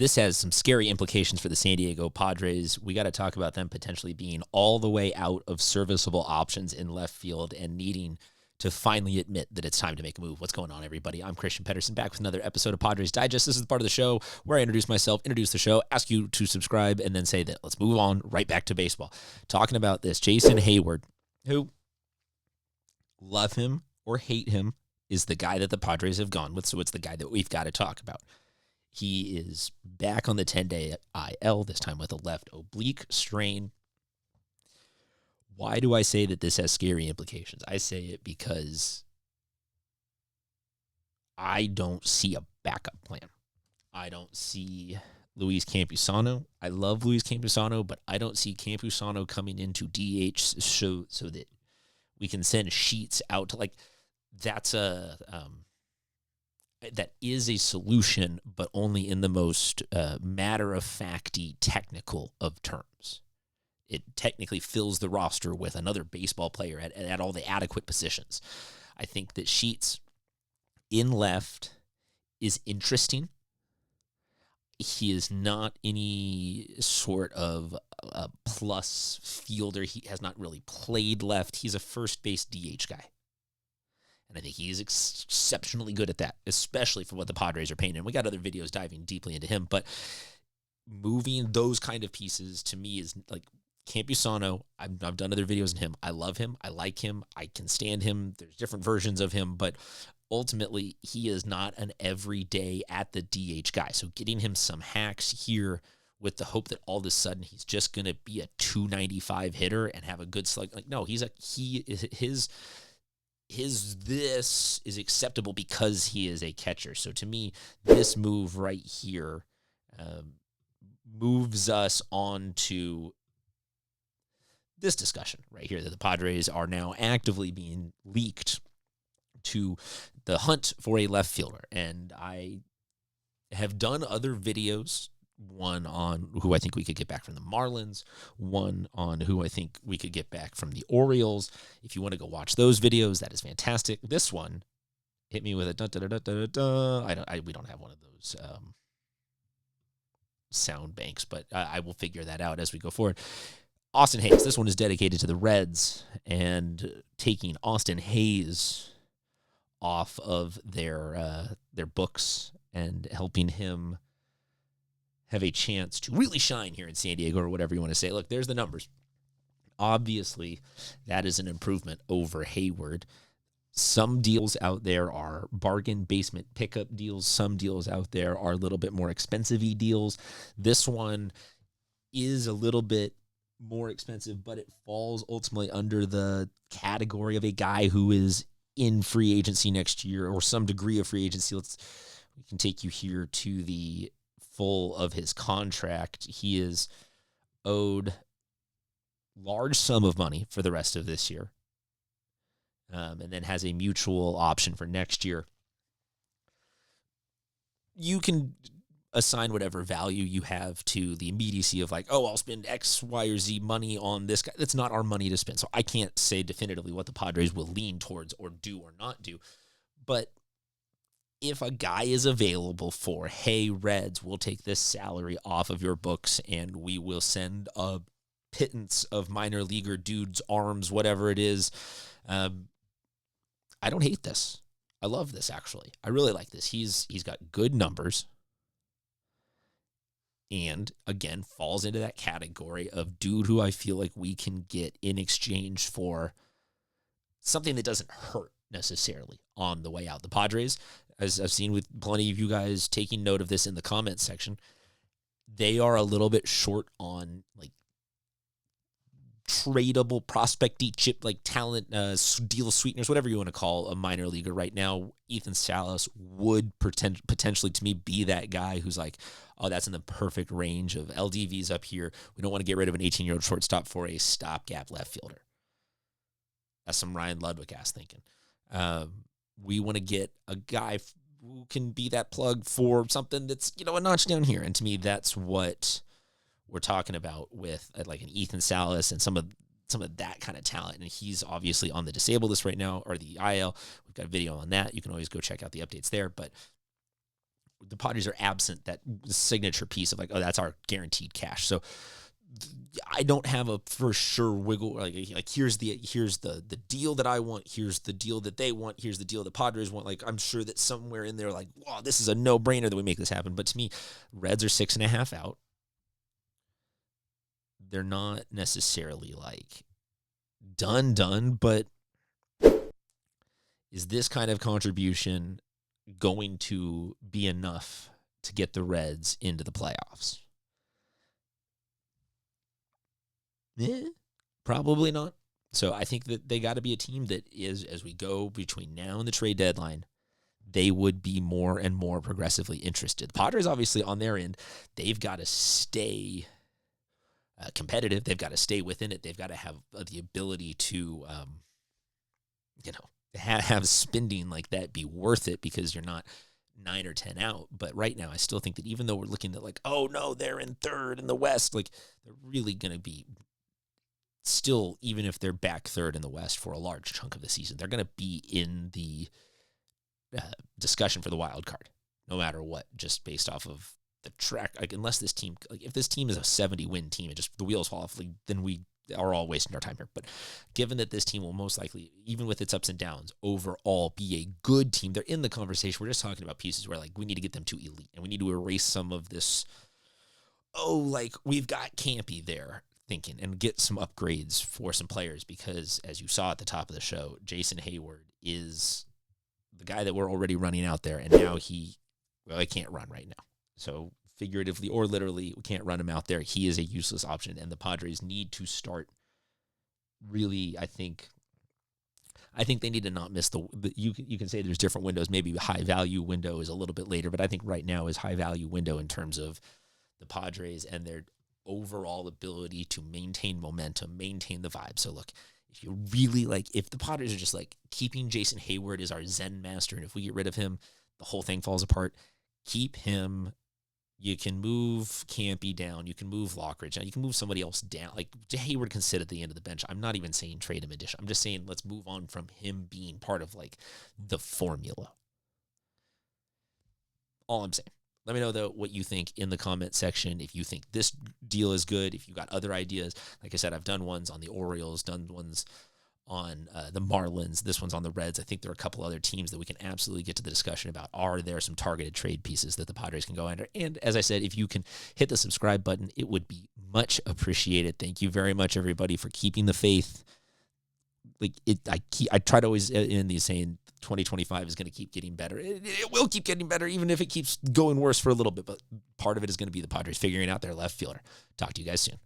This has some scary implications for the San Diego Padres. We got to talk about them potentially being all the way out of serviceable options in left field and needing to finally admit that it's time to make a move. What's going on, everybody? I'm Christian Pedersen, back with another episode of Padres Digest. This is the part of the show where I introduce myself, introduce the show, ask you to subscribe, and then say that let's move on right back to baseball. Talking about this, Jason Heyward, who, love him or hate him, is the guy that the Padres have gone with, so it's the guy that we've got to talk about. He is back on the 10-day IL, this time with a left oblique strain. Why do I say that this has scary implications? I say it because I don't see a backup plan. I don't see Luis Campusano. I love Luis Campusano, but I don't see Campusano coming into DH so that we can send Sheets out to, like, that's that is a solution, but only in the most matter-of-facty technical of terms. It technically fills the roster with another baseball player at all the adequate positions. I think that Sheets in left is interesting. He is not any sort of a plus fielder. He has not really played left. He's a first base DH guy. And I think he's exceptionally good at that, especially for what the Padres are paying him. We got other videos diving deeply into him, but moving those kind of pieces to me is like Campusano. I've done other videos on him. I love him. I like him. I can stand him. There's different versions of him, but ultimately he is not an everyday at the DH guy. So getting him some hacks here with the hope that all of a sudden he's just going to be a 295 hitter and have a good slug. Like, no, his this is acceptable because he is a catcher. So to me, this move right here moves us on to this discussion right here that the Padres are now actively being leaked to the hunt for a left fielder. And I have done other videos, one on who I think we could get back from the Marlins, one on who I think we could get back from the Orioles. If you want to go watch those videos, that is fantastic. This one hit me with a da-da-da-da-da-da. We don't have one of those sound banks, but I will figure that out as we go forward. Austin Hays. This one is dedicated to the Reds and taking Austin Hays off of their books and helping him have a chance to really shine here in San Diego, or whatever you want to say. Look, there's the numbers. Obviously, that is an improvement over Heyward. Some deals out there are bargain basement pickup deals. Some deals out there are a little bit more expensive-y deals. This one is a little bit more expensive, but it falls ultimately under the category of a guy who is in free agency next year, or some degree of free agency. We can take you here to the full of his contract. He is owed large sum of money for the rest of this year, and then has a mutual option for next year. You can assign whatever value you have to the immediacy of, like, oh, I'll spend X, Y, or Z money on this guy. That's not our money to spend. So I can't say definitively what the Padres will lean towards or do or not do. But if a guy is available for, hey, Reds, we'll take this salary off of your books and we will send a pittance of minor leaguer dudes' arms, whatever it is, I don't hate this. I love this, actually. I really like this. He's got good numbers. And, again, falls into that category of dude who I feel like we can get in exchange for something that doesn't hurt necessarily on the way out. The Padres, as I've seen with plenty of you guys taking note of this in the comments section, they are a little bit short on, like, tradable prospect-y chip, like talent, deal sweeteners, whatever you want to call a minor leaguer right now. Ethan Salas would potentially, to me, be that guy who's like, oh, that's in the perfect range of LDVs up here. We don't want to get rid of an 18-year-old shortstop for a stopgap left fielder. That's some Ryan Ludwig-ass thinking. We want to get a guy who can be that plug for something that's, a notch down here. And to me, that's what we're talking about with like an Ethan Salas and some of that kind of talent. And he's obviously on the disabled list right now, or the IL. We've got a video on that. You can always go check out the updates there. But the Padres are absent that signature piece of like, oh, that's our guaranteed cash. So I don't have a for sure wiggle. Like here's the deal that I want. Here's the deal that they want. Here's the deal the Padres want. Like I'm sure that somewhere in there, like, wow, this is a no brainer that we make this happen. But to me, Reds are 6.5 out. They're not necessarily like done, but is this kind of contribution going to be enough to get the Reds into the playoffs? Probably not. So I think that they got to be a team that is, as we go between now and the trade deadline, they would be more and more progressively interested. The Padres, obviously, on their end, they've got to stay competitive. They've got to stay within it. They've got to have the ability to, have spending like that be worth it because you're not 9 or 10 out. But right now, I still think that even though we're looking at like, oh no, they're in third in the West, like they're really going to be still, even if they're back third in the West for a large chunk of the season, they're going to be in the discussion for the wild card, no matter what, just based off of the track. Like, unless this team, like, if this team is a 70-win team and just the wheels fall off, like, then we are all wasting our time here. But given that this team will most likely, even with its ups and downs, overall be a good team, they're in the conversation. We're just talking about pieces where, like, we need to get them to elite, and we need to erase some of this, like, we've got Campy there thinking, and get some upgrades for some players, because as you saw at the top of the show, Jason Heyward is the guy that we're already running out there, and now he can't run right now. So figuratively or literally, we can't run him out there. He is a useless option, and the Padres need to start really, I think they need to not miss you can say there's different windows. Maybe high value window is a little bit later, but I think right now is high value window in terms of the Padres and their overall ability to maintain momentum, maintain the vibe. So look, if you really if the Padres are just like keeping Jason Heyward is our Zen master, and if we get rid of him, the whole thing falls apart. Keep him. You can move Campy down. You can move Lockridge down. You can move somebody else down. Like, Heyward can sit at the end of the bench. I'm not even saying trade him addition. I'm just saying let's move on from him being part of, like, the formula. All I'm saying. Let me know, though, what you think in the comment section. If you think this deal is good, if you got other ideas. Like I said, I've done ones on the Orioles, done ones on the Marlins. This one's on the Reds. I think there are a couple other teams that we can absolutely get to the discussion about. Are there some targeted trade pieces that the Padres can go under? And as I said, if you can hit the subscribe button, it would be much appreciated. Thank you very much, everybody, for keeping the faith. I try to always end these saying 2025 is going to keep getting better. It will keep getting better, even if it keeps going worse for a little bit. But part of it is going to be the Padres figuring out their left fielder. Talk to you guys soon.